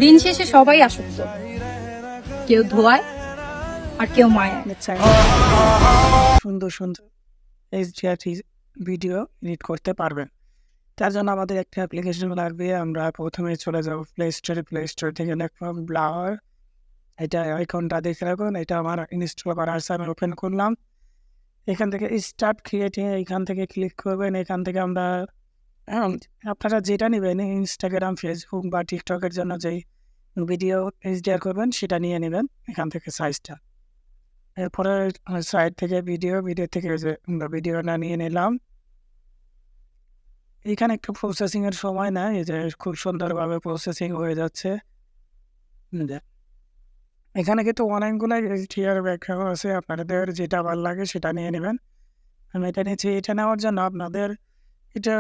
দিন শেষে সবাই আসক্ত, কেউ ধোয়ায় আর কেউ মায়ায়। সুন্দর সুন্দর HDR ভিডিও এডিট করতে পারবেন। তার জন্য আমাদের একটা অ্যাপ্লিকেশন লাগবে। আমরা প্রথমে চলে যাব প্লে স্টোর থেকে লিখলাম ব্লাওয়ার। এটা আইকনটা দেখে রাখুন। এটা আমার ইনস্টল করা আছে, আমি ওপেন করলাম। এখান থেকে স্টার্ট ক্রিয়েটিং, এখান থেকে ক্লিক করবেন। এখান থেকে আমরা আপনারা যেটা নেবেন ইনস্টাগ্রাম, ফেসবুক বা টিকটকের জন্য যেই ভিডিও HDR করবেন সেটা নিয়ে নেবেন এখান থেকে সাইজটা। এরপরে সাইড থেকে ভিডিও থেকে যে আমরা ভিডিওটা নিয়ে নিলাম। এখানে একটু প্রসেসিংয়ের সময় নেয়, এই যে খুব সুন্দরভাবে প্রসেসিং হয়ে যাচ্ছে। এখানে কিন্তু অনেকগুলো HDR ব্যাখ্যা আছে, আপনাদের যেটা ভালো লাগে সেটা নিয়ে নেবেন। আমি এটা নিয়েছি। এটা নেওয়ার জন্য আপনাদের এটা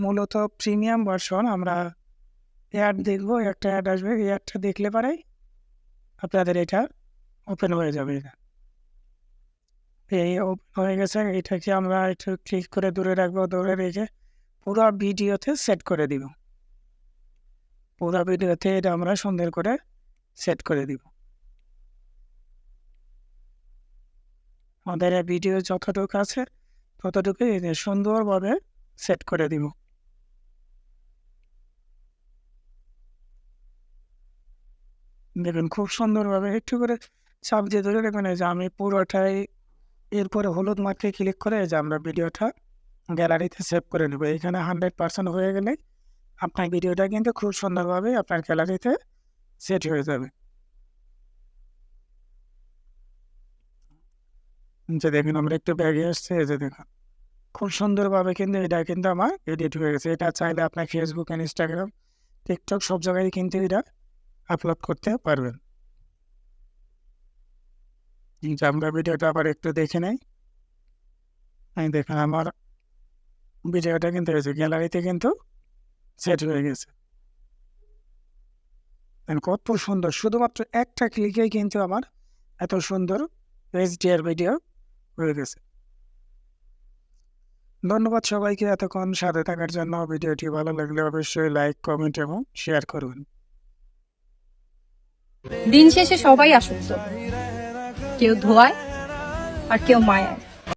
মূলত প্রিমিয়াম ভার্সন। আমরা অ্যাড দেখবো, একটা অ্যাড আসবে, এই অ্যাডটা দেখলে পরেই আপনাদের এটা ওপেন হয়ে যাবে। এই ওপেন হয়ে গেছে। এটাকে আমরা একটু ক্লিক করে দূরে রাখবো, দূরে রেখে পুরো ভিডিওতে সেট করে দিব। পুরো ভিডিওতে এটা আমরা সুন্দর করে সেট করে দিব। আমাদের ভিডিও যতটুকু আছে ততটুকু সুন্দরভাবে সেট করে দিব। দেখুন খুব সুন্দরভাবে একটু করে চাপ দিয়ে ধরে দেখবেন যে আমি পুরোটাই। এরপরে হলুদ মার্কে ক্লিক করে যে আমরা ভিডিওটা গ্যালারিতে সেভ করে নেব। এখানে 100% হয়ে গেলে আপনার ভিডিওটা কিন্তু খুব সুন্দরভাবে আপনার গ্যালারিতে সেট হয়ে যাবে। যে দেখুন আমরা একটু ব্যাগে আসছে, এই যে দেখুন খুব সুন্দরভাবে কিন্তু এটা কিন্তু আমার এডিট হয়ে গেছে। এটা চাইলে আপনার ফেসবুক, ইনস্টাগ্রাম, টিকটক সব জায়গায় কিন্তু এটা আপলোড করতে পারবেন। যে আমরা ভিডিওটা আবার একটু দেখে নেই। আমি দেখুন আমার ভিডিওটা কিন্তু হয়েছে গ্যালারিতে কিন্তু সেট হয়ে গেছে। কত সুন্দর, শুধুমাত্র একটা ক্লিকেই কিন্তু আমার এত সুন্দর HDR ভিডিও হয়ে গেছে। ধন্যবাদ সবাইকে এতক্ষণ সাথে থাকার জন্য। ভিডিওটি ভালো লাগলে অবশ্যই লাইক, কমেন্ট এবং শেয়ার করবেন। দিন শেষে সবাই আসক্ত, কেউ ধোয়ায় আর কেউ মায়ায়।